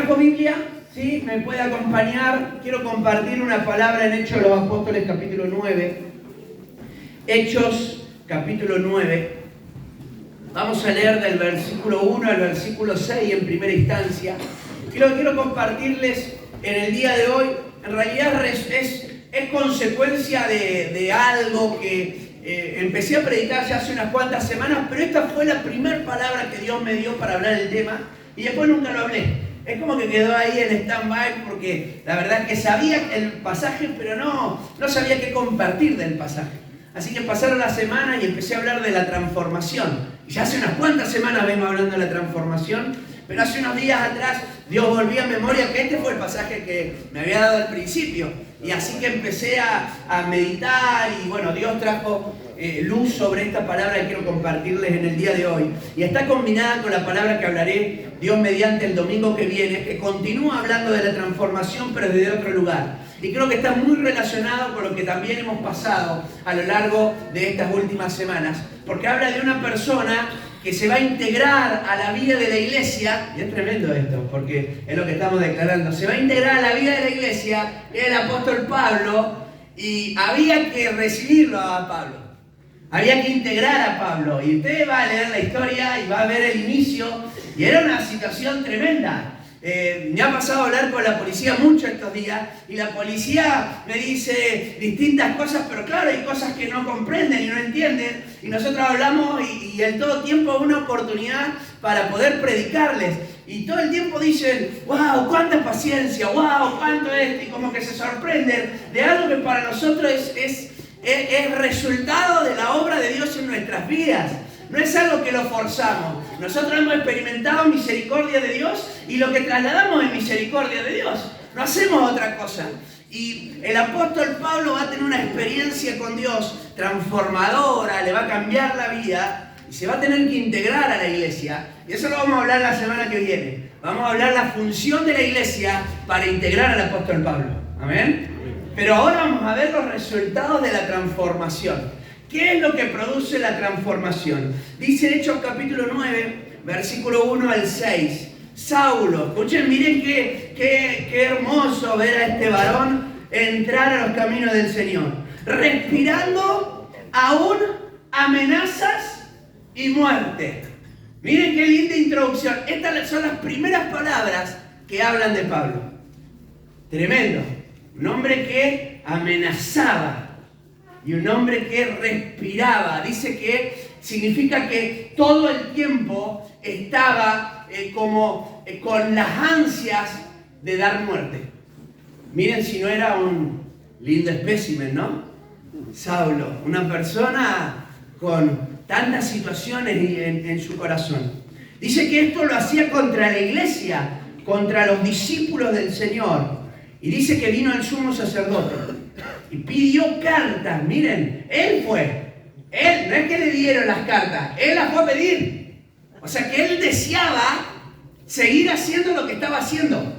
¿Trajo Biblia? ¿Sí? ¿Me puede acompañar? Quiero compartir una palabra en Hechos de los Apóstoles, capítulo 9. Hechos, capítulo 9. Vamos a leer del versículo 1 al versículo 6 en primera instancia. Y lo que quiero compartirles en el día de hoy, en realidad es consecuencia de algo que empecé a predicar ya hace unas cuantas semanas, pero esta fue la primera palabra que Dios me dio para hablar del tema y después nunca lo hablé. Es como que quedó ahí en stand-by porque la verdad es que sabía el pasaje, pero no sabía qué compartir del pasaje. Así que pasaron las semanas y empecé a hablar de la transformación. Y ya hace unas cuantas semanas vengo hablando de la transformación, pero hace unos días atrás Dios volvió a memoria que este fue el pasaje que me había dado al principio. Y así que empecé a meditar y bueno, Dios trajo luz sobre esta palabra que quiero compartirles en el día de hoy. Y está combinada con la palabra que hablaré Dios mediante el domingo que viene, que continúa hablando de la transformación pero desde otro lugar. Y creo que está muy relacionado con lo que también hemos pasado a lo largo de estas últimas semanas. Porque habla de una persona que se va a integrar a la vida de la iglesia, y es tremendo esto, porque es lo que estamos declarando, se va a integrar a la vida de la iglesia, el apóstol Pablo, y había que recibirlo a Pablo, había que integrar a Pablo, y usted va a leer la historia y va a ver el inicio, y era una situación tremenda. Me ha pasado a hablar con la policía mucho estos días y la policía me dice distintas cosas, pero claro, hay cosas que no comprenden y no entienden y nosotros hablamos y en todo tiempo es una oportunidad para poder predicarles y todo el tiempo dicen, wow, cuánta paciencia, wow, cuánto esto, y como que se sorprenden de algo que para nosotros es resultado de la obra de Dios en nuestras vidas. No es algo que lo forzamos. Nosotros hemos experimentado misericordia de Dios y lo que trasladamos es misericordia de Dios. No hacemos otra cosa. Y el apóstol Pablo va a tener una experiencia con Dios transformadora, le va a cambiar la vida y se va a tener que integrar a la iglesia. Y eso lo vamos a hablar la semana que viene. Vamos a hablar la función de la iglesia para integrar al apóstol Pablo. ¿Amén? Pero ahora vamos a ver los resultados de la transformación. ¿Qué es lo que produce la transformación? Dice Hechos capítulo 9, versículo 1 al 6. Saulo, escuchen, miren qué hermoso ver a este varón entrar a los caminos del Señor. Respirando aún amenazas y muerte. Miren qué linda introducción. Estas son las primeras palabras que hablan de Pablo. Tremendo. Un hombre que amenazaba. Y un hombre que respiraba. Dice que significa que todo el tiempo estaba con las ansias de dar muerte. Miren si no era un lindo espécimen, ¿no? Saulo, una persona con tantas situaciones en su corazón. Dice que esto lo hacía contra la iglesia, contra los discípulos del Señor. Y dice que vino el sumo sacerdote. Y pidió cartas, miren, él no es que le dieron las cartas, él las fue a pedir. O sea que él deseaba seguir haciendo lo que estaba haciendo.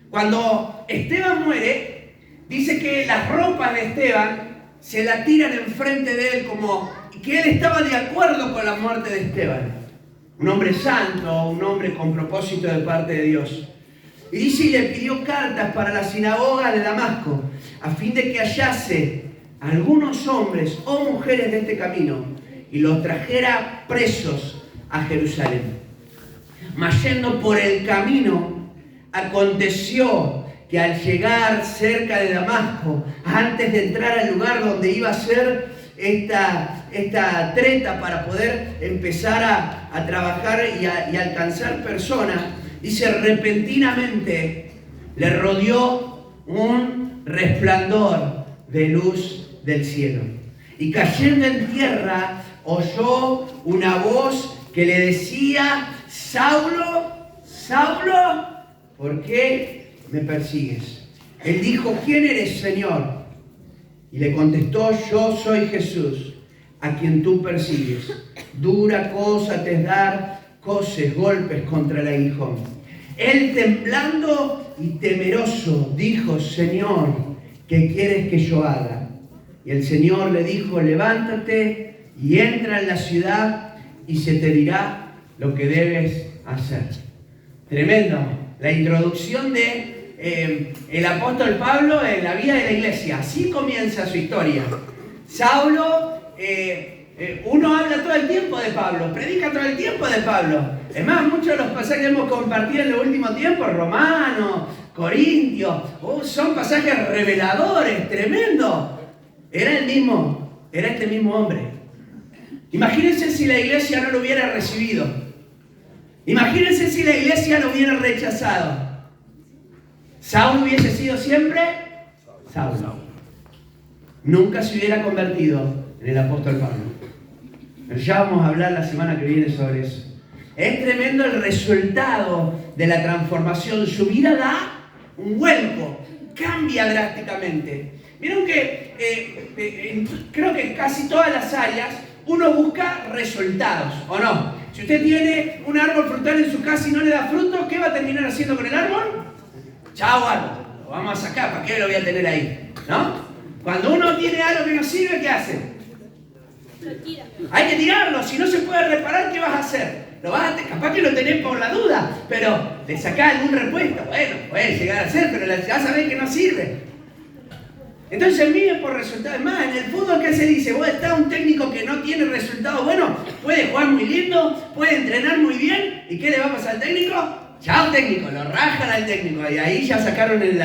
Cuando Esteban muere, dice que las ropas de Esteban se la tiran enfrente de él como que él estaba de acuerdo con la muerte de Esteban. Un hombre santo, un hombre con propósito de parte de Dios. Y dice, y le pidió cartas para la sinagoga de Damasco, a fin de que hallase algunos hombres o mujeres de este camino y los trajera presos a Jerusalén. Mas yendo por el camino, aconteció que al llegar cerca de Damasco, antes de entrar al lugar donde iba a ser esta treta para poder empezar a trabajar y alcanzar personas, dice, repentinamente le rodeó un resplandor de luz del cielo. Y cayendo en tierra, oyó una voz que le decía, Saulo, Saulo, ¿por qué me persigues? Él dijo, ¿quién eres, Señor? Y le contestó, yo soy Jesús, a quien tú persigues. Dura cosa te es dar golpes contra el aguijón. Él temblando y temeroso dijo, Señor, ¿qué quieres que yo haga? Y el Señor le dijo, levántate y entra en la ciudad y se te dirá lo que debes hacer. Tremendo. la introducción de el apóstol Pablo en la vida de la iglesia. Así comienza su historia. Saulo, uno habla todo el tiempo de Pablo, predica todo el tiempo de Pablo. Es más, muchos de los pasajes que hemos compartido en el último tiempo, Romanos, Corintios, son pasajes reveladores, tremendos. Era este mismo hombre. Imagínense si la iglesia no lo hubiera recibido. Imagínense si la iglesia lo hubiera rechazado. ¿Saulo hubiese sido siempre? Saulo. Nunca se hubiera convertido en el apóstol Pablo. Pero ya vamos a hablar la semana que viene sobre eso. Es tremendo el resultado de la transformación. Su vida da un vuelco, cambia drásticamente. Vieron que creo que en casi todas las áreas uno busca resultados, ¿o no? Si usted tiene un árbol frutal en su casa y no le da fruto, ¿qué va a terminar haciendo con el árbol? Chao árbol, lo vamos a sacar, ¿para qué lo voy a tener ahí? ¿No? Cuando uno tiene algo que no sirve, ¿qué hace? Lo tira. Hay que tirarlo, si no se puede reparar, ¿qué vas a hacer? Capaz que lo tenés por la duda, pero le sacás algún repuesto. Bueno, puede llegar a ser, pero ya sabés que no sirve. Entonces miren por resultados. Más, en el fútbol, ¿qué se dice? Vos estás un técnico que no tiene resultados buenos, puede jugar muy lindo, puede entrenar muy bien, ¿y qué le va a pasar al técnico? Chao técnico, lo rajan al técnico. Y ahí ya sacaron en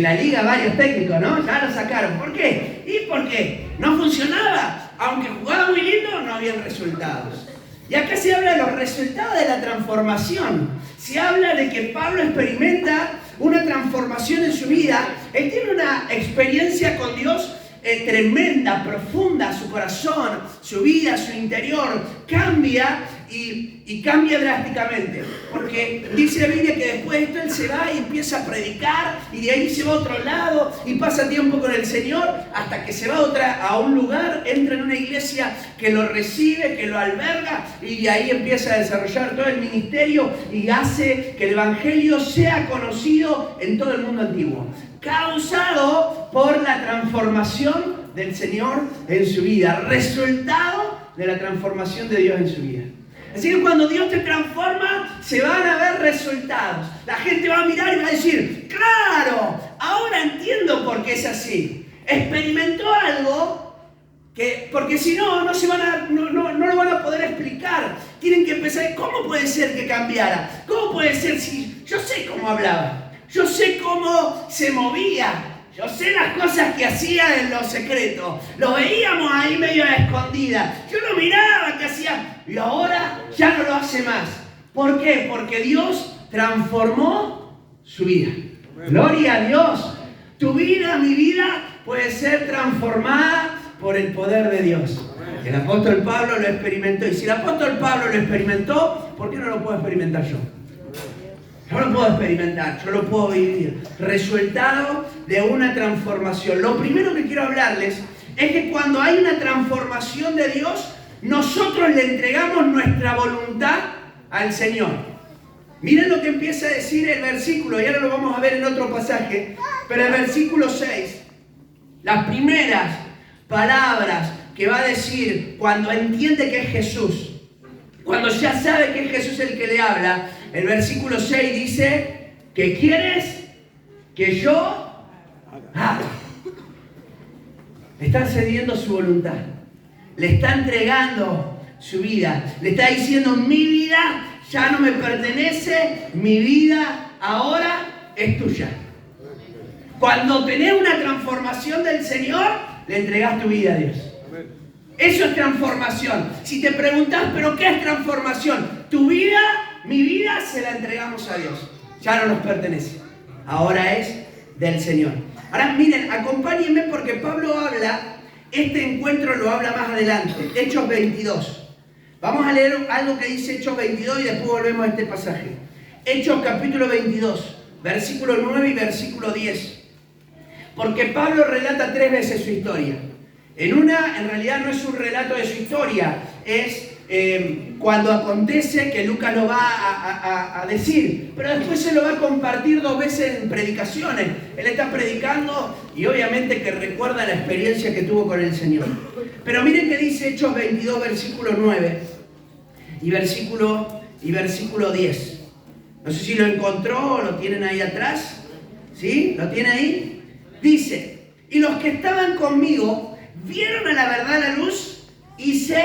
la liga varios técnicos, ¿no? Ya lo sacaron. ¿Por qué? Y porque no funcionaba. Aunque jugaba muy lindo, no había resultados. Y acá se habla de los resultados de la transformación. Se habla de que Pablo experimenta una transformación en su vida. Él tiene una experiencia con Dios tremenda, profunda. Su corazón, su vida, su interior cambia y cambia drásticamente. Porque dice la Biblia que después de esto él se va y empieza a predicar y de ahí se va a otro lado y pasa tiempo con el Señor hasta que se va a un lugar, entra en una iglesia que lo recibe, que lo alberga y de ahí empieza a desarrollar todo el ministerio y hace que el Evangelio sea conocido en todo el mundo antiguo. Causado por la transformación del Señor en su vida, resultado de la transformación de Dios en su vida. Así que cuando Dios te transforma, se van a ver resultados. La gente va a mirar y va a decir, claro, ahora entiendo por qué es así. Experimentó algo porque si no, no lo van a poder explicar. Tienen que empezar, ¿cómo puede ser que cambiara? ¿Cómo puede ser si yo sé cómo hablaba? Yo sé cómo se movía. Yo sé las cosas que hacía en lo secreto. Lo veíamos ahí medio a escondidas. Yo lo miraba que hacía. Y ahora ya no lo hace más. ¿Por qué? Porque Dios transformó su vida. Gloria a Dios. Tu vida, mi vida, puede ser transformada por el poder de Dios. El apóstol Pablo lo experimentó. Y si el apóstol Pablo lo experimentó, ¿por qué no lo puedo experimentar yo? Yo lo puedo experimentar, yo lo puedo vivir. Resultado de una transformación. Lo primero que quiero hablarles es que cuando hay una transformación de Dios, nosotros le entregamos nuestra voluntad al Señor. Miren lo que empieza a decir el versículo, y ahora lo vamos a ver en otro pasaje, pero el versículo 6, las primeras palabras que va a decir cuando entiende que es Jesús, cuando ya sabe que es Jesús el que le habla, el versículo 6 dice, ¿qué quieres que yo haga? Le está cediendo su voluntad, le está entregando su vida, le está diciendo, mi vida ya no me pertenece, mi vida ahora es tuya. Cuando tenés una transformación del Señor, le entregás tu vida a Dios. Eso es transformación. Si te preguntás, ¿pero qué es transformación? Tu vida, mi vida, se la entregamos a Dios. Ya no nos pertenece. Ahora es del Señor. Ahora miren, acompáñenme porque Pablo habla, este encuentro lo habla más adelante, Hechos 22. Vamos a leer algo que dice Hechos 22 y después volvemos a este pasaje. Hechos capítulo 22, versículo 9 y versículo 10. Porque Pablo relata 3 veces su historia. En realidad no es un relato de su historia, es cuando acontece que Lucas lo va a decir, pero después se lo va a compartir 2 veces en predicaciones. Él está predicando y obviamente que recuerda la experiencia que tuvo con el Señor. Pero miren que dice Hechos 22, versículo 9 y versículo 10. No sé si lo encontró, lo tienen ahí atrás. ¿Sí? ¿Lo tiene ahí? Dice, y los que estaban conmigo vieron a la verdad la luz y se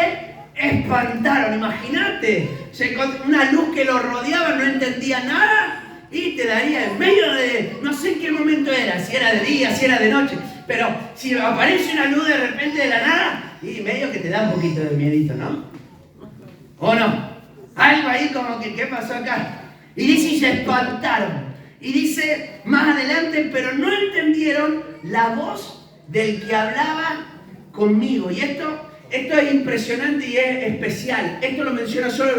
espantaron. Imagínate, una luz que lo rodeaba, no entendía nada y te daría en medio de, no sé en qué momento era, si era de día, si era de noche, pero si aparece una luz de repente de la nada, y medio que te da un poquito de miedito, ¿no? ¿O no? Algo ahí como que, ¿qué pasó acá? Y dice, y se espantaron. Y dice más adelante, pero no entendieron la voz del que hablaba conmigo. Y esto es impresionante y es especial. Esto lo menciona solo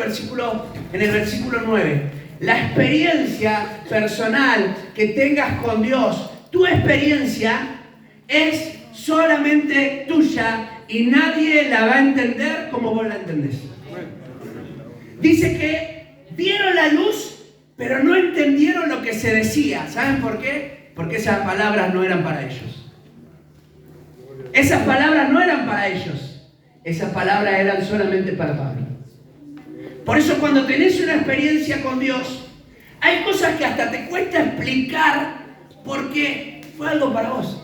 en el versículo 9. La experiencia personal que tengas con Dios, tu experiencia es solamente tuya y nadie la va a entender como vos la entendés. Dice que vieron la luz, pero no entendieron lo que se decía. ¿Saben por qué? Porque esas palabras no eran para ellos. Esas palabras no eran para ellos. Esas palabras eran solamente para Pablo. Por eso cuando tenés una experiencia con Dios, hay cosas que hasta te cuesta explicar porque fue algo para vos.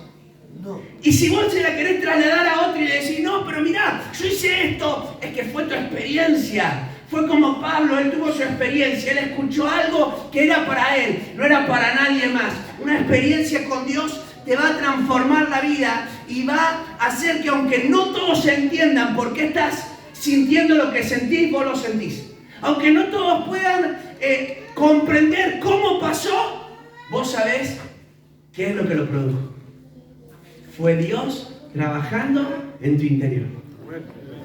No. Y si vos se la querés trasladar a otro y le decís, no, pero mirá, yo hice esto, es que fue tu experiencia. Fue como Pablo, él tuvo su experiencia, él escuchó algo que era para él, no era para nadie más. Una experiencia con Dios te va a transformar la vida y va a hacer que aunque no todos entiendan por qué estás sintiendo lo que sentís, vos lo sentís. Aunque no todos puedan comprender cómo pasó, vos sabés qué es lo que lo produjo. Fue Dios trabajando en tu interior.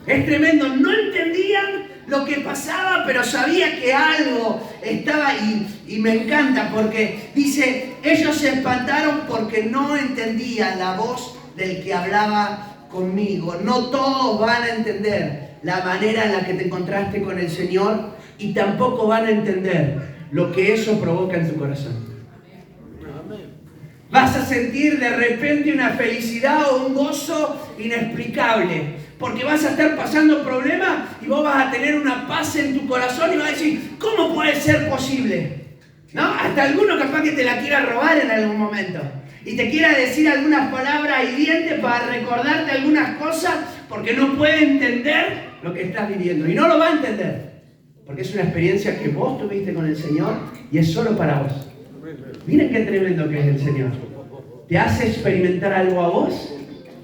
Es tremendo, no entendían lo que pasaba, pero sabía que algo estaba y me encanta porque dice, ellos se espantaron porque no entendían la voz del que hablaba conmigo. No todos van a entender la manera en la que te encontraste con el Señor y tampoco van a entender lo que eso provoca en tu corazón. Vas a sentir de repente una felicidad o un gozo inexplicable. Porque vas a estar pasando problemas y vos vas a tener una paz en tu corazón y vas a decir, ¿cómo puede ser posible? ¿No? Hasta alguno capaz que te la quiera robar en algún momento. Y te quiera decir algunas palabras hirientes para recordarte algunas cosas porque no puede entender lo que estás viviendo. Y no lo va a entender. Porque es una experiencia que vos tuviste con el Señor y es solo para vos. Miren qué tremendo que es el Señor. Te hace experimentar algo a vos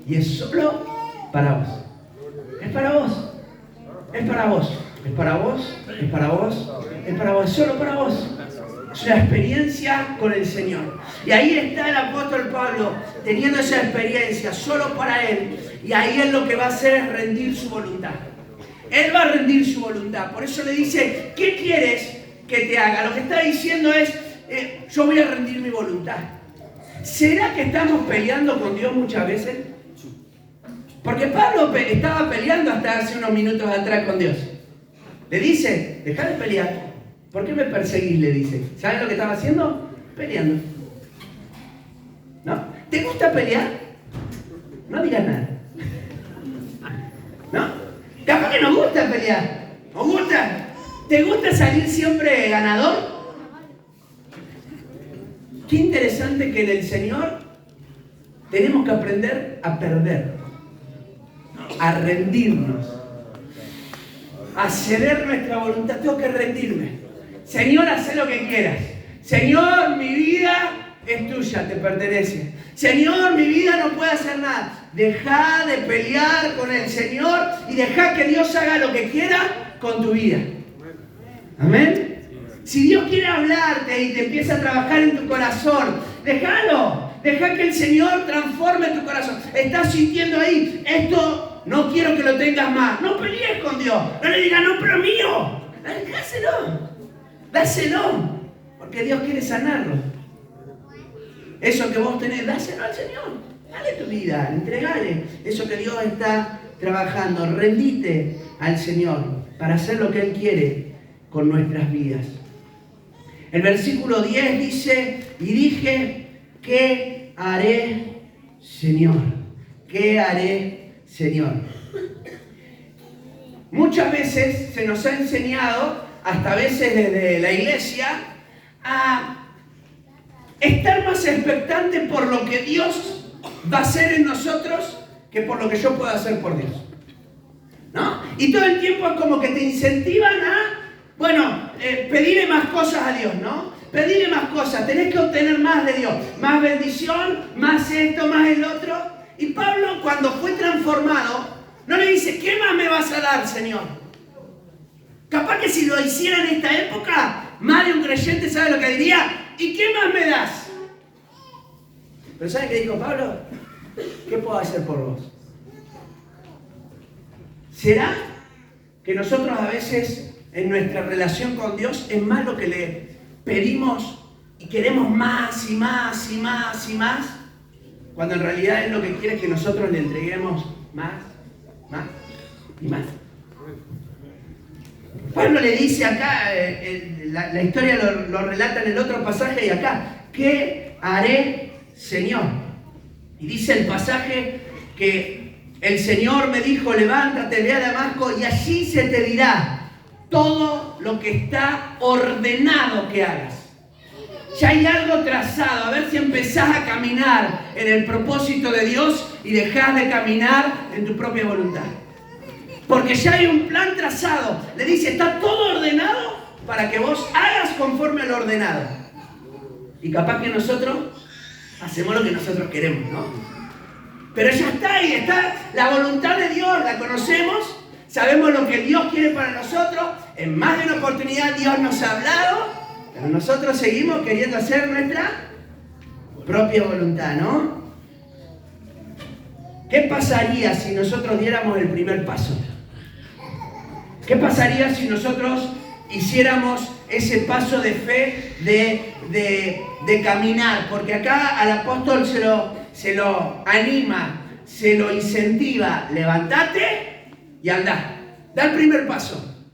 y es solo para vos. Es para vos. Es para vos. Es para vos. Es para vos. Es para vos. Solo para vos. Es una experiencia con el Señor. Y ahí está el apóstol Pablo teniendo esa experiencia solo para él. Y ahí él lo que va a hacer es rendir su voluntad. Él va a rendir su voluntad. Por eso le dice, ¿qué quieres que te haga? Lo que está diciendo es, yo voy a rendir mi voluntad. ¿Será que estamos peleando con Dios muchas veces? Porque Pablo estaba peleando hasta hace unos minutos atrás con Dios. Le dice, deja de pelear. ¿Por qué me perseguís? Le dice. ¿Sabes lo que estaba haciendo? Peleando. ¿No? ¿Te gusta pelear? No digas nada. ¿No? Capaz que nos gusta pelear. ¿Nos gusta? ¿Te gusta salir siempre ganador? Qué interesante que en el Señor tenemos que aprender a perder, a rendirnos, a ceder nuestra voluntad. Tengo que rendirme. Señor, haz lo que quieras. Señor, mi vida es tuya, te pertenece. Señor, mi vida no puede hacer nada. Deja de pelear con el Señor y deja que Dios haga lo que quiera con tu vida. Amén. Si Dios quiere hablarte y te empieza a trabajar en tu corazón, déjalo. Deja que el Señor transforme tu corazón. Estás sintiendo ahí, esto no quiero que lo tengas más. No pelees con Dios. No le digas, no, pero mío. Dáselo. Dáselo. Porque Dios quiere sanarlo. Eso que vos tenés, dáselo al Señor. Dale tu vida, entregale eso que Dios está trabajando. Rendite al Señor para hacer lo que Él quiere con nuestras vidas. El versículo 10 dice, y dije, ¿qué haré, Señor? ¿Qué haré, Señor? Muchas veces se nos ha enseñado, hasta a veces desde la iglesia, a estar más expectante por lo que Dios va a hacer en nosotros que por lo que yo pueda hacer por Dios, ¿no? Y todo el tiempo es como que te incentivan a, pedirle más cosas a Dios, ¿no? Pedirle más cosas, tenés que obtener más de Dios, más bendición, más esto, más el otro. Y Pablo, cuando fue transformado, no le dice, ¿qué más me vas a dar, Señor? Capaz que si lo hiciera en esta época, más de un creyente sabe lo que diría, ¿y qué más me das? Pero ¿saben qué dijo Pablo? ¿Qué puedo hacer por vos? ¿Será que nosotros a veces en nuestra relación con Dios es más lo que le pedimos y queremos más y más y más y más? Cuando en realidad Él lo que quiere es que nosotros le entreguemos más y más. Pablo le dice acá, la historia lo relata en el otro pasaje y acá, ¿qué haré, Señor? Y dice el pasaje que el Señor me dijo, levántate, ve a Damasco y allí se te dirá todo lo que está ordenado que hagas. Ya hay algo trazado, a ver si empezás a caminar en el propósito de Dios y dejás de caminar en tu propia voluntad. Porque ya hay un plan trazado. Le dice, está todo ordenado para que vos hagas conforme a lo ordenado. Y capaz que nosotros hacemos lo que nosotros queremos, ¿no? Pero ya está ahí, está la voluntad de Dios, la conocemos, sabemos lo que Dios quiere para nosotros. En más de una oportunidad Dios nos ha hablado, pero nosotros seguimos queriendo hacer nuestra propia voluntad, ¿no? ¿Qué pasaría si nosotros diéramos el primer paso? ¿Qué pasaría si nosotros hiciéramos ese paso de fe, de caminar? Porque acá al apóstol se lo anima, se lo incentiva. Levántate y andá. Da el primer paso.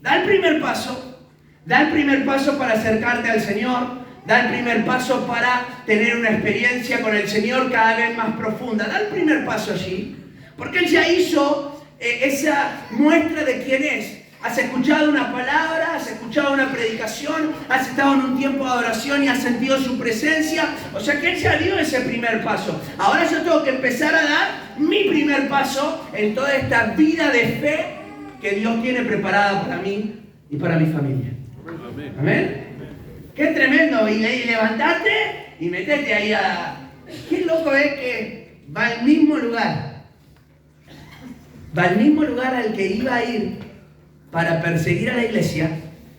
Da el primer paso. Da el primer paso para acercarte al Señor. Da el primer paso para tener una experiencia con el Señor cada vez más profunda. Da el primer paso allí. Porque Él ya hizo esa muestra de quién es. Has escuchado una palabra, has escuchado una predicación, has estado en un tiempo de adoración y has sentido su presencia. O sea que Él ya dio ese primer paso. Ahora yo tengo que empezar a dar mi primer paso en toda esta vida de fe que Dios tiene preparada para mí y para mi familia. Amén. ¿Amén? ¡Qué tremendo! Y levantate y metete ahí a... Qué loco es que va al mismo lugar. Va al mismo lugar al que iba a ir para perseguir a la iglesia,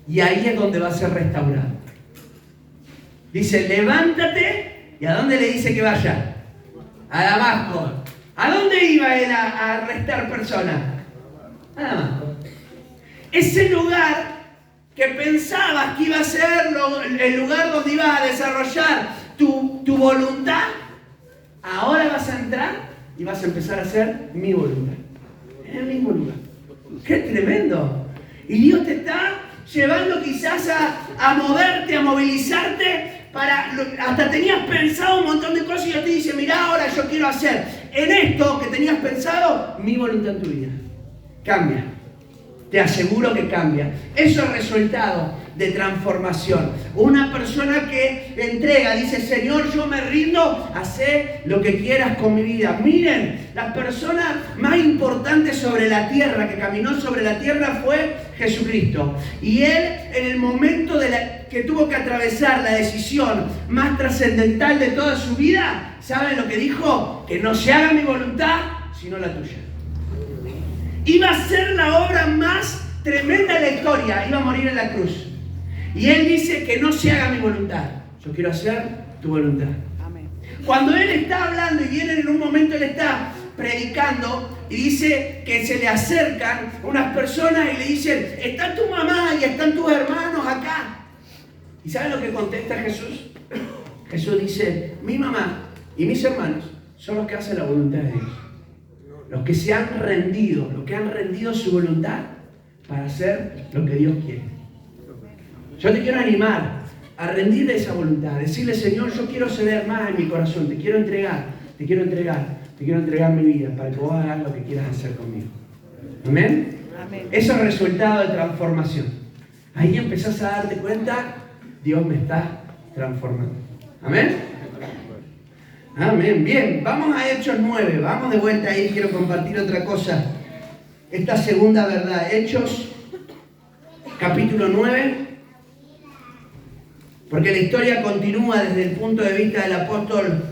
y ahí es donde va a ser restaurado. Dice, levántate, ¿y a dónde le dice que vaya? A Damasco. ¿A dónde iba él a arrestar personas? A Damasco. Ese lugar que pensabas que iba a ser el lugar donde ibas a desarrollar tu voluntad, ahora vas a entrar y vas a empezar a hacer mi voluntad. En el mismo lugar. ¡Qué tremendo! Y Dios te está llevando quizás a moverte, a movilizarte hasta tenías pensado un montón de cosas y Dios te dice, mirá, ahora yo quiero hacer en esto que tenías pensado mi voluntad en tu vida. Cambia. Te aseguro que cambia. Eso es resultado de transformación. Una persona que entrega, dice, Señor, yo me rindo, hacé lo que quieras con mi vida. Miren, la persona más importante sobre la tierra, que caminó sobre la tierra, fue Jesucristo. Y Él, en el momento que tuvo que atravesar la decisión más trascendental de toda su vida, ¿saben lo que dijo? Que no se haga mi voluntad, sino la tuya. Iba a ser la obra más tremenda de la historia, iba a morir en la cruz. Y Él dice que no se haga mi voluntad, yo quiero hacer tu voluntad. Amén. Cuando Él está hablando y viene en un momento, Él está predicando y dice que se le acercan unas personas y le dicen, está tu mamá y están tus hermanos acá. ¿Y saben lo que contesta Jesús? Jesús dice, mi mamá y mis hermanos son los que hacen la voluntad de Dios. Los que se han rendido, los que han rendido su voluntad para hacer lo que Dios quiere. Yo te quiero animar a rendirle esa voluntad, a decirle, Señor, yo quiero ceder más en mi corazón, te quiero entregar mi vida para que vos hagas lo que quieras hacer conmigo. ¿Amén? Amén. Eso es el resultado de transformación. Ahí empezás a darte cuenta Dios me está transformando. ¿Amén? Amén. Bien, vamos a Hechos 9. Vamos de vuelta ahí. Quiero compartir otra cosa. Esta segunda verdad. Hechos, capítulo 9. Porque la historia continúa desde el punto de vista del apóstol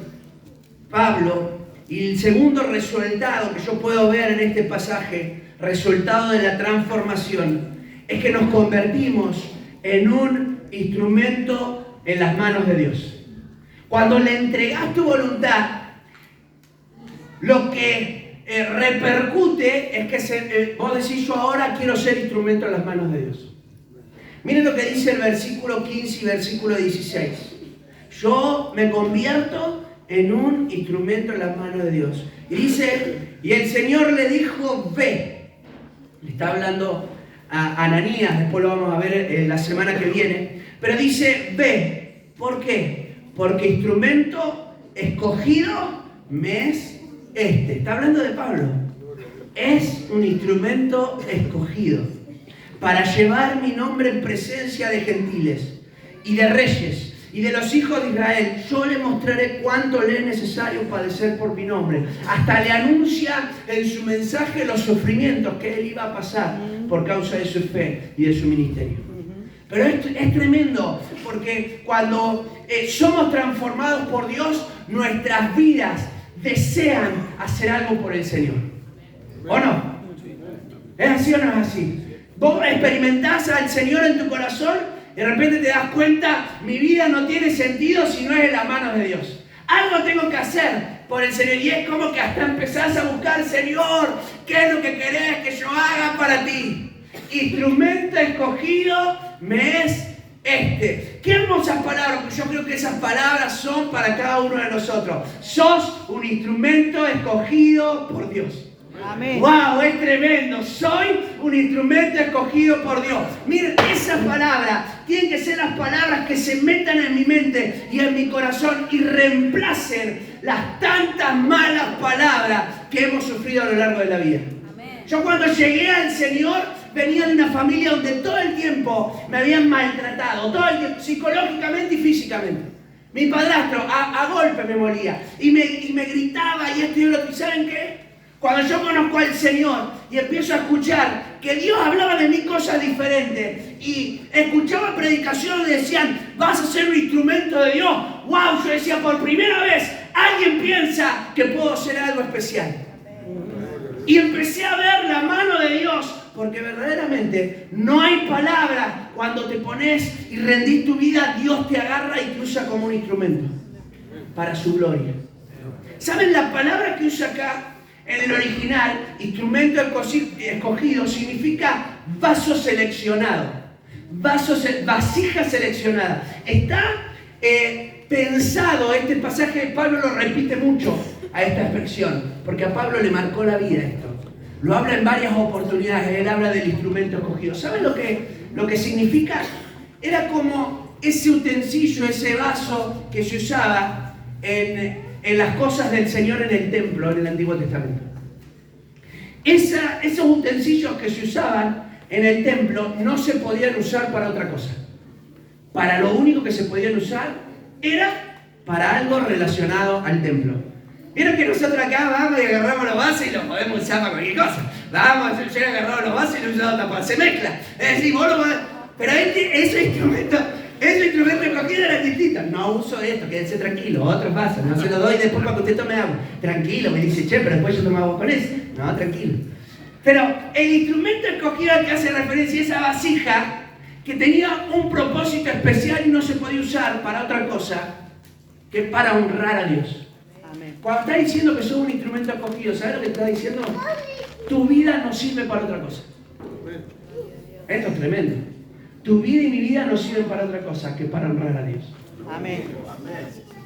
Pablo. Y el segundo resultado que yo puedo ver en este pasaje, resultado de la transformación, es que nos convertimos en un instrumento en las manos de Dios. Cuando le entregas tu voluntad, lo que repercute es que vos decís, yo ahora quiero ser instrumento en las manos de Dios. Miren lo que dice el versículo 15 y versículo 16. Yo me convierto en un instrumento en las manos de Dios. Y dice, y el Señor le dijo, ve. Le está hablando a Ananías, después lo vamos a ver la semana que viene. Pero dice, ve. ¿Por qué? Porque instrumento escogido me es este. Está hablando de Pablo. Es un instrumento escogido para llevar mi nombre en presencia de gentiles y de reyes y de los hijos de Israel. Yo le mostraré cuánto le es necesario padecer por mi nombre. Hasta le anuncia en su mensaje los sufrimientos que él iba a pasar por causa de su fe y de su ministerio. Pero es tremendo, porque cuando somos transformados por Dios, nuestras vidas desean hacer algo por el Señor. ¿O no? ¿Es así o no es así? Vos experimentás al Señor en tu corazón y de repente te das cuenta, mi vida no tiene sentido si no es en las manos de Dios. Algo tengo que hacer por el Señor. Y es como que hasta empezás a buscar, Señor, ¿qué es lo que querés que yo haga para ti? Instrumento escogido me es este. Qué hermosas palabras, porque yo creo que esas palabras son para cada uno de nosotros. Sos un instrumento escogido por Dios. Amén. ¡Wow! Es tremendo. Soy un instrumento escogido por Dios. Miren, esas palabras tienen que ser las palabras que se metan en mi mente y en mi corazón y reemplacen las tantas malas palabras que hemos sufrido a lo largo de la vida. Amén. Yo cuando llegué al Señor venía de una familia donde todo el tiempo me habían maltratado, todo el tiempo, psicológicamente y físicamente. Mi padrastro a golpe me molía y me gritaba y esto y lo otro. ¿Y saben qué? Cuando yo conozco al Señor y empiezo a escuchar que Dios hablaba de mí cosas diferentes y escuchaba predicaciones donde decían, vas a ser un instrumento de Dios. ¡Wow! Yo decía, por primera vez alguien piensa que puedo ser algo especial. Y empecé a ver la mano de Dios, porque verdaderamente no hay palabra. Cuando te pones y rendís tu vida, Dios te agarra y te usa como un instrumento para su gloria. ¿Saben la palabra que usa acá? En el original, instrumento escogido significa vaso seleccionado, vasija seleccionada. Está pensado, este pasaje de Pablo lo repite mucho a esta expresión, porque a Pablo le marcó la vida esto. Lo habla en varias oportunidades, él habla del instrumento escogido. ¿Saben lo que significa? Era como ese utensilio, ese vaso que se usaba en las cosas del Señor en el templo, en el Antiguo Testamento. Esos utensilios que se usaban en el templo no se podían usar para otra cosa. Para lo único que se podían usar era para algo relacionado al templo. Vieron que nosotros acá vamos y agarramos los vasos y los podemos usar para cualquier cosa. Vamos, yo he agarrado los vasos y los he usado para se mezcla. Es decir, vos lo podés... Pero ese instrumento escogido era distinto. No uso esto, quédense tranquilo, otros vasos, no se lo doy después cuando usted tome agua. Tranquilo, me dice, che, pero después yo tomo agua con ese. No, tranquilo. Pero el instrumento escogido al que hace referencia es esa vasija que tenía un propósito especial y no se podía usar para otra cosa que para honrar a Dios. Amén. Cuando está diciendo que sos un instrumento escogido, ¿sabes lo que está diciendo? Tu vida no sirve para otra cosa. Esto es tremendo. Tu vida y mi vida no sirven para otra cosa que para honrar a Dios. Amén.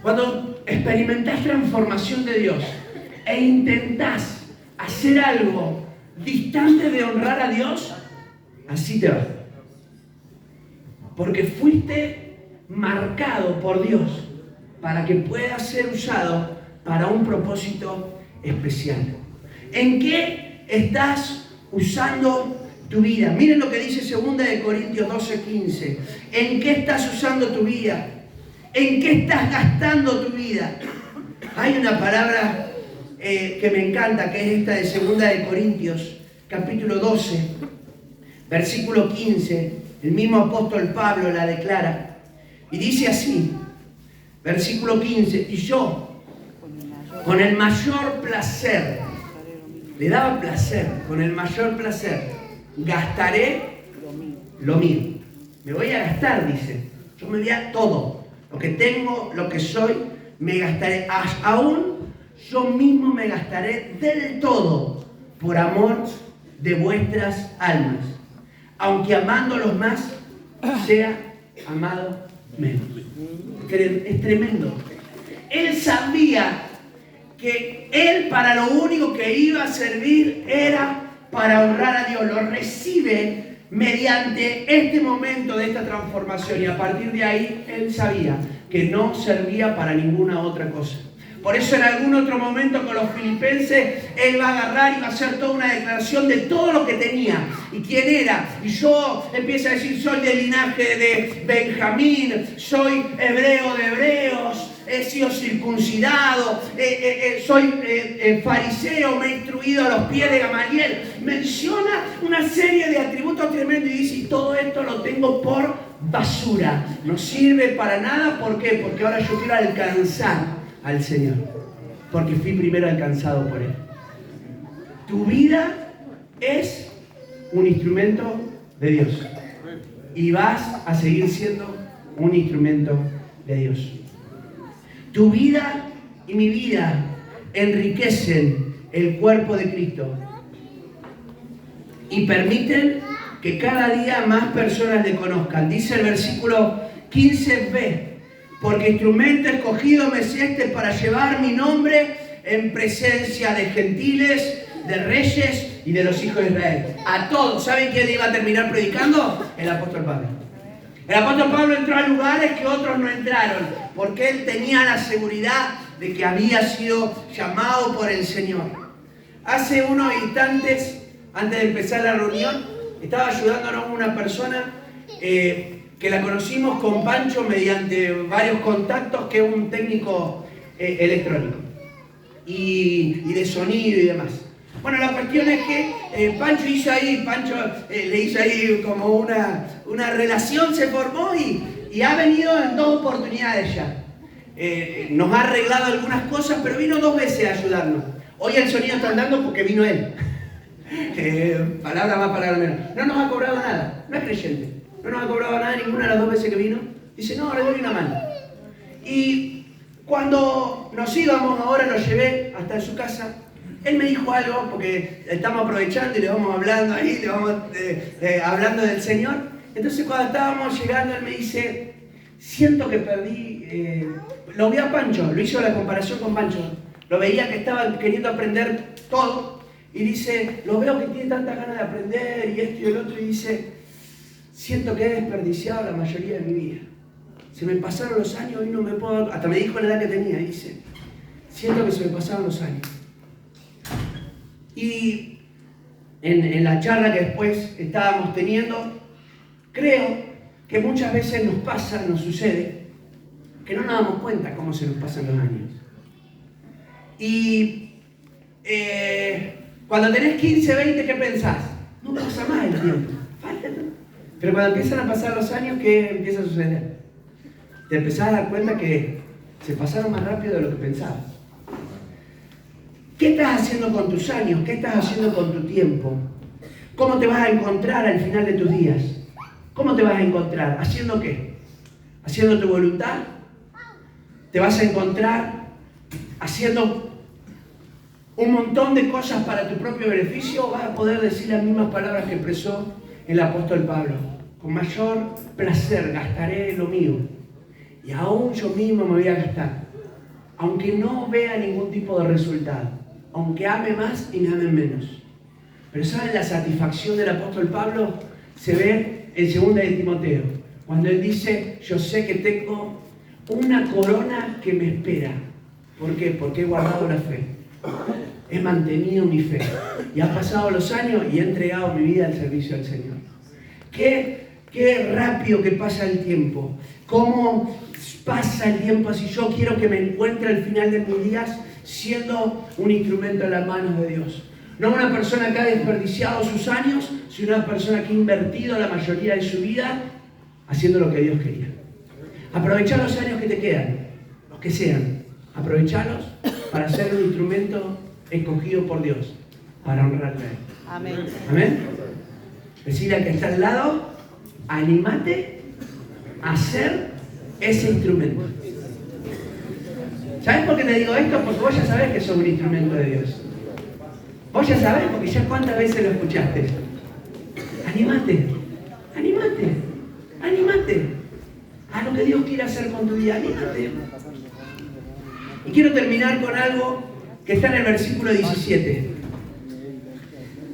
Cuando experimentás transformación de Dios e intentás hacer algo distante de honrar a Dios, así te va. Porque fuiste marcado por Dios para que puedas ser usado para un propósito especial. ¿En qué estás usando tu vida. Miren lo que dice 2 de Corintios 12:15. ¿En qué estás usando tu vida? ¿En qué estás gastando tu vida? Hay una palabra que me encanta, que es esta de 2 de Corintios, capítulo 12, versículo 15. El mismo apóstol Pablo la declara. Y dice así, versículo 15, y yo, con el mayor placer, le daba placer, con el mayor placer, gastaré lo mío. Me voy a gastar, dice. Yo me voy a todo. Lo que tengo, lo que soy, me gastaré. Aún yo mismo me gastaré del todo por amor de vuestras almas. Aunque amándolos más, sea amado menos. Es tremendo. Él sabía que él para lo único que iba a servir era para honrar a Dios. Lo recibe mediante este momento de esta transformación y a partir de ahí él sabía que no servía para ninguna otra cosa. Por eso en algún otro momento con los filipenses él va a agarrar y va a hacer toda una declaración de todo lo que tenía y quién era. Y yo empieza a decir, soy del linaje de Benjamín, soy hebreo de hebreos, he sido circuncidado, soy fariseo, me he instruido a los pies de Gamaliel. Menciona una serie de atributos tremendos y dice, y todo esto lo tengo por basura. No sirve para nada. ¿Por qué? Porque ahora yo quiero alcanzar al Señor, porque fui primero alcanzado por Él. Tu vida es un instrumento de Dios y vas a seguir siendo un instrumento de Dios. Tu vida y mi vida enriquecen el cuerpo de Cristo y permiten que cada día más personas le conozcan. Dice el versículo 15b, porque instrumento escogido me es este para llevar mi nombre en presencia de gentiles, de reyes y de los hijos de Israel. A todos. ¿Saben quién iba a terminar predicando? El apóstol Pablo. El apóstol Pablo entró a lugares que otros no entraron, porque él tenía la seguridad de que había sido llamado por el Señor. Hace unos instantes, antes de empezar la reunión, estaba ayudándonos una persona que la conocimos con Pancho mediante varios contactos, que es un técnico electrónico y de sonido y demás. Bueno, la cuestión es que Pancho le hizo ahí como una relación, se formó y ha venido en 2 oportunidades ya. Nos ha arreglado algunas cosas, pero vino 2 veces a ayudarnos. Hoy el sonido está andando porque vino él. Palabra más, palabra menos. No nos ha cobrado nada, no es creyente. No nos ha cobrado nada ninguna de las 2 veces que vino. Dice, no, le doy una mano. Y cuando nos íbamos, ahora lo llevé hasta su casa. Él me dijo algo, porque estamos aprovechando y le vamos hablando ahí, le vamos hablando del Señor. Entonces cuando estábamos llegando, él me dice, siento que perdí, lo vi a Pancho, lo hizo la comparación con Pancho. Lo veía que estaba queriendo aprender todo. Y dice, lo veo que tiene tantas ganas de aprender y esto y el otro. Y dice, siento que he desperdiciado la mayoría de mi vida. Se me pasaron los años y no me puedo... Hasta me dijo la edad que tenía. Dice, siento que se me pasaron los años. Y en la charla que después estábamos teniendo, creo que muchas veces nos pasa, nos sucede, que no nos damos cuenta cómo se nos pasan los años. Y cuando tenés 15, 20, ¿qué pensás? No pasa más el tiempo. Pero cuando empiezan a pasar los años, ¿qué empieza a suceder? Te empezás a dar cuenta que se pasaron más rápido de lo que pensabas. ¿Qué estás haciendo con tus años? ¿Qué estás haciendo con tu tiempo? ¿Cómo te vas a encontrar al final de tus días? ¿Cómo te vas a encontrar? ¿Haciendo qué? ¿Haciendo tu voluntad? ¿Te vas a encontrar haciendo un montón de cosas para tu propio beneficio? ¿O vas a poder decir las mismas palabras que expresó el apóstol Pablo? Con mayor placer gastaré lo mío. Y aún yo mismo me voy a gastar. Aunque no vea ningún tipo de resultado. Aunque ame más y me amen menos. Pero ¿saben la satisfacción del apóstol Pablo? Se ve en 2 de Timoteo. Cuando él dice, yo sé que tengo una corona que me espera. ¿Por qué? Porque he guardado la fe. he mantenido mi fe. Y han pasado los años y he entregado mi vida al servicio del Señor. Qué rápido que pasa el tiempo. Cómo pasa el tiempo así. Yo quiero que me encuentre al final de mis días siendo un instrumento en las manos de Dios. No una persona que ha desperdiciado sus años, sino una persona que ha invertido la mayoría de su vida haciendo lo que Dios quería. Aprovechar los años que te quedan, los que sean. Aprovecharlos para ser un instrumento escogido por Dios, para honrarle a Él. Amén. Amén. Decirle al que está al lado, anímate a ser ese instrumento. ¿Sabes por qué te digo esto? Porque vos ya sabés que sos un instrumento de Dios. Vos ya sabés, porque ya cuántas veces lo escuchaste. Anímate, anímate, anímate a lo que Dios quiere hacer con tu vida. Anímate. Y quiero terminar con algo que está en el versículo 17.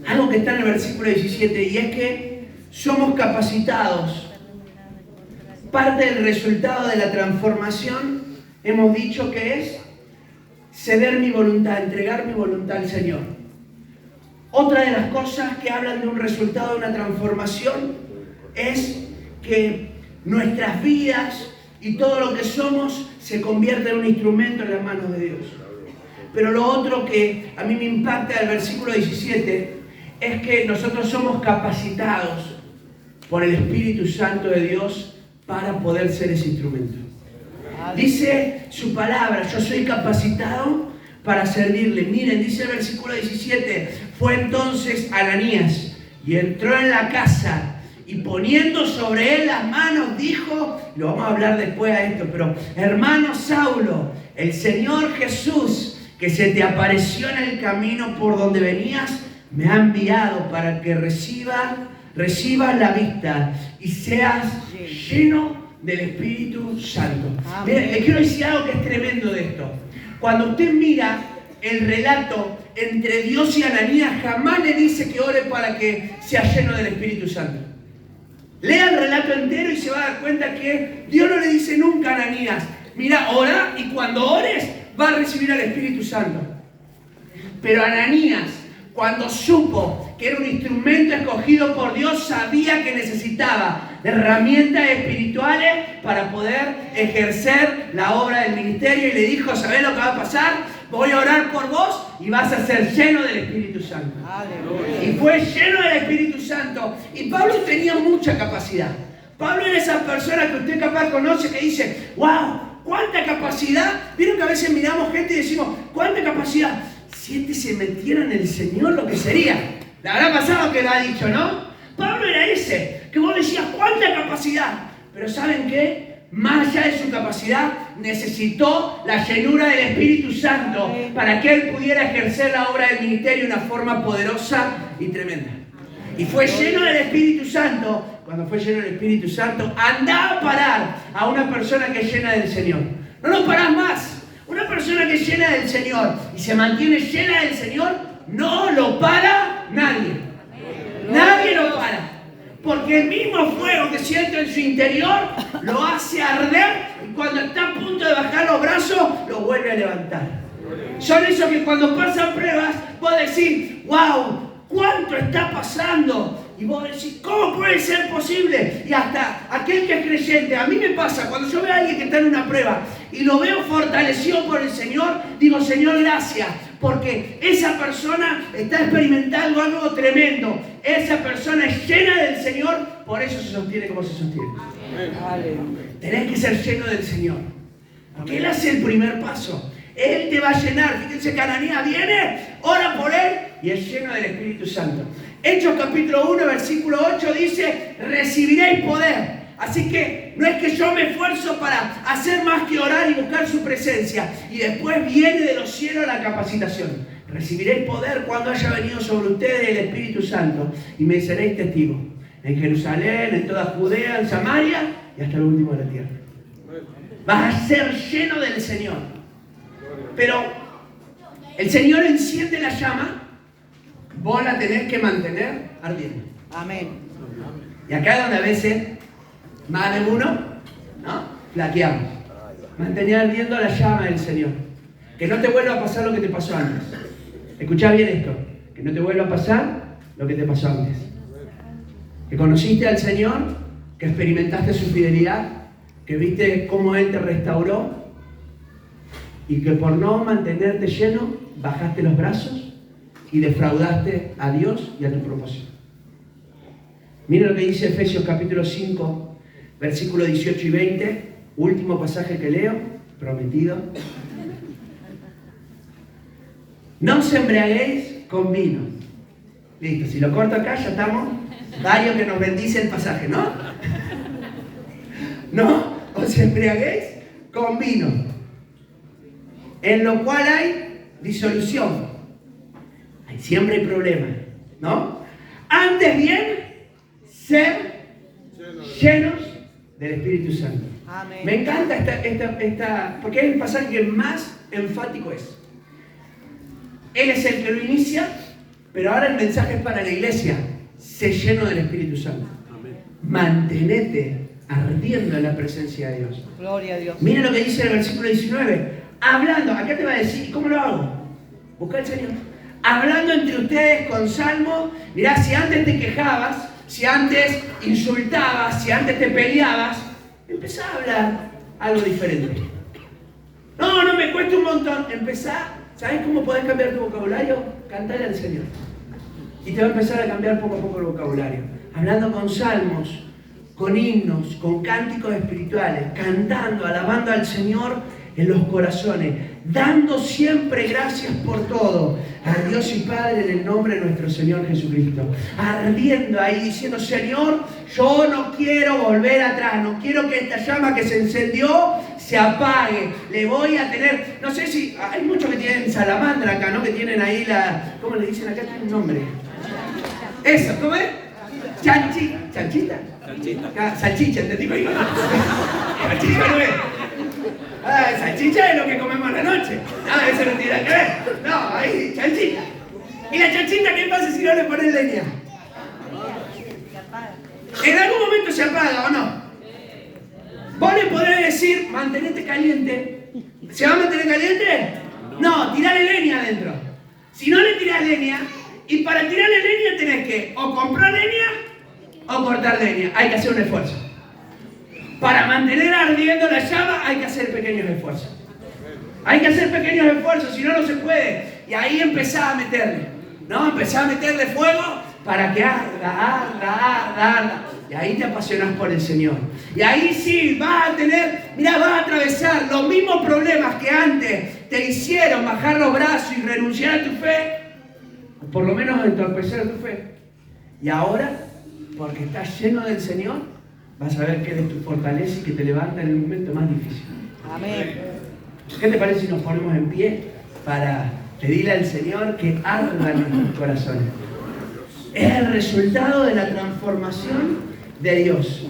Algo que está en el versículo 17, y es que somos capacitados. Parte del resultado de la transformación, hemos dicho que es ceder mi voluntad, entregar mi voluntad al Señor. Otra de las cosas que hablan de un resultado de una transformación es que nuestras vidas y todo lo que somos se convierte en un instrumento en las manos de Dios. Pero lo otro que a mí me impacta del versículo 17 es que nosotros somos capacitados por el Espíritu Santo de Dios para poder ser ese instrumento. Dice su palabra, yo soy capacitado para servirle. Miren, dice el versículo 17, fue entonces Ananías y entró en la casa y poniendo sobre él las manos dijo, lo vamos a hablar después a esto, pero hermano Saulo, el Señor Jesús que se te apareció en el camino por donde venías, me ha enviado para que recibas la vista y seas lleno del Espíritu Santo. Miren, les quiero decir algo que es tremendo de esto. Cuando usted mira el relato entre Dios y Ananías, jamás le dice que ore para que sea lleno del Espíritu Santo. Lea el relato entero y se va a dar cuenta que Dios no le dice nunca a Ananías, mira, ora y cuando ores va a recibir al Espíritu Santo. Pero Ananías, cuando supo que era un instrumento escogido por Dios, sabía que necesitaba herramientas espirituales para poder ejercer la obra del ministerio y le dijo, ¿sabés lo que va a pasar? Voy a orar por vos y vas a ser lleno del Espíritu Santo. Aleluya. Y fue lleno del Espíritu Santo. Y Pablo tenía mucha capacidad. Pablo era esa persona que usted capaz conoce que dice, wow, cuánta capacidad. Vieron que a veces miramos gente y decimos, cuánta capacidad. Si este se metiera en el Señor, lo que sería. Le habrá pasado que lo ha dicho, ¿no? Pablo era ese, que vos decías, cuánta capacidad. Pero ¿saben qué? Más allá de su capacidad, necesitó la llenura del Espíritu Santo para que él pudiera ejercer la obra del ministerio de una forma poderosa y tremenda. Y fue lleno del Espíritu Santo. Cuando fue lleno del Espíritu Santo, anda a parar a una persona que es llena del Señor. No lo parás más. Una persona que es llena del Señor y se mantiene llena del Señor, no lo para nadie. Nadie lo para. Porque el mismo fuego que siente en su interior lo hace arder y cuando está a punto de bajar los brazos, lo vuelve a levantar. Son esos que cuando pasan pruebas, vos decís, wow, ¿cuánto está pasando? Y vos decís, ¿cómo puede ser posible? Y hasta aquel que es creyente, a mí me pasa, cuando yo veo a alguien que está en una prueba y lo veo fortalecido por el Señor, digo, Señor, gracias, porque esa persona está experimentando algo tremendo. Esa persona es llena del Señor, por eso se sostiene como se sostiene. Amén. Tenés que ser lleno del Señor. Porque Él hace el primer paso. Él te va a llenar. Fíjense que Ananías viene, ora por él y es lleno del Espíritu Santo. Hechos capítulo 1, versículo 8 dice, recibiréis poder. Así que no es que yo me esfuerzo para hacer más que orar y buscar su presencia. Y después viene de los cielos la capacitación. Recibiréis poder cuando haya venido sobre ustedes el Espíritu Santo. Y me seréis testigos. En Jerusalén, en toda Judea, en Samaria y hasta el último de la tierra. Vas a ser lleno del Señor. Pero el Señor enciende la llama. Vos la tenés que mantener ardiendo. Amén. Y acá es donde a veces, más de uno, ¿no? Flaqueamos. Mantener ardiendo la llama del Señor. Que no te vuelva a pasar lo que te pasó antes. Escuchá bien esto, que no te vuelva a pasar lo que te pasó antes. Que conociste al Señor, que experimentaste su fidelidad, que viste cómo Él te restauró y que por no mantenerte lleno, bajaste los brazos y defraudaste a Dios y a tu propósito. Mira lo que dice Efesios capítulo 5, versículos 18 y 20, último pasaje que leo, prometido. No os embriaguéis con vino. Listo, si lo corto acá ya estamos varios que nos bendice el pasaje, ¿no? No os embriaguéis con vino, en lo cual hay disolución. Siempre hay problemas, ¿no? Antes bien, ser llenos del Espíritu Santo. Amén. Me encanta esta, porque es el pasaje que más enfático es. Él es el que lo inicia, pero ahora el mensaje es para la iglesia. Sé lleno del Espíritu Santo. Mantenete ardiendo en la presencia de Dios. Gloria a Dios. Mira lo que dice el versículo 19. Hablando, acá te va a decir, ¿cómo lo hago? Busca al Señor. Hablando entre ustedes con salmo. Mirá, si antes te quejabas, si antes insultabas, si antes te peleabas, empezá a hablar algo diferente. No me cuesta un montón. Empezá, ¿sabes cómo podés cambiar tu vocabulario? Cantale al Señor. Y te va a empezar a cambiar poco a poco el vocabulario. Hablando con salmos, con himnos, con cánticos espirituales, cantando, alabando al Señor en los corazones, dando siempre gracias por todo a Dios y Padre en el nombre de nuestro Señor Jesucristo. Ardiendo ahí diciendo, Señor, yo no quiero volver atrás, no quiero que esta llama que se encendió se apague. Le voy a tener, no sé si, hay muchos que tienen salamandra acá, ¿no? Que tienen ahí la, ¿cómo le dicen acá? Tiene un nombre. Eso, ¿cómo es? ¿Chanchita? Salchicha, ¿entendí? Salchicha no es. Salchicha es lo que comemos a la noche. Eso no tiene nada que ver. No, ahí, chanchita. ¿Y la chanchita qué pasa si no le pones leña? En algún momento se apaga, ¿o no? Vos le podés decir, mantenete caliente. ¿Se va a mantener caliente? No, tirale leña adentro. Si no le tirás leña, y para tirarle leña tenés que o comprar leña o cortar leña. Hay que hacer un esfuerzo. Para mantener ardiendo la llama hay que hacer pequeños esfuerzos. Hay que hacer pequeños esfuerzos, si no, no se puede. Y ahí empezá a meterle, ¿no? Empezá a meterle fuego para que arda. Y ahí te apasionas por el Señor. Y ahí sí, vas a tener, vas a atravesar los mismos problemas que antes te hicieron bajar los brazos y renunciar a tu fe, o por lo menos entorpecer tu fe. Y ahora, porque estás lleno del Señor, vas a ver que Él es tu fortaleza y que te levanta en el momento más difícil. Amén. ¿Qué te parece si nos ponemos en pie para pedirle al Señor que arda en nuestros corazones? Es el resultado de la transformación de Dios.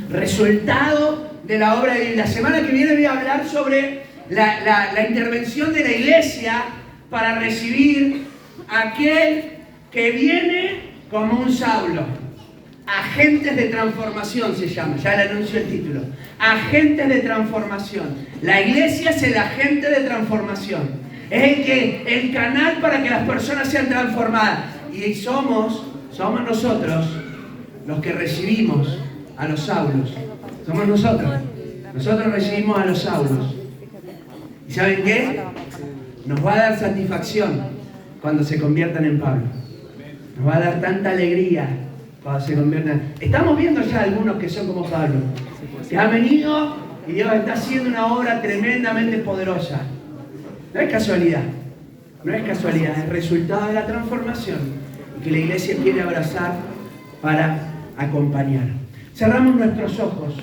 Resultado de la obra de Dios. La semana que viene voy a hablar sobre la intervención de la iglesia para recibir a aquel que viene como un Saulo. Agentes de transformación se llama, ya le anuncio el título. Agentes de transformación. La iglesia es el agente de transformación. Es el canal para que las personas sean transformadas. Y somos nosotros los que recibimos a los Saulos. Somos nosotros. Nosotros recibimos a los Saulos. ¿Y saben qué? Nos va a dar satisfacción cuando se conviertan en Pablo. Nos va a dar tanta alegría cuando se conviertan. Estamos viendo ya algunos que son como Pablo, que han venido y Dios está haciendo una obra tremendamente poderosa. No es casualidad, es resultado de la transformación y que la iglesia quiere abrazar para acompañar. Cerramos nuestros ojos.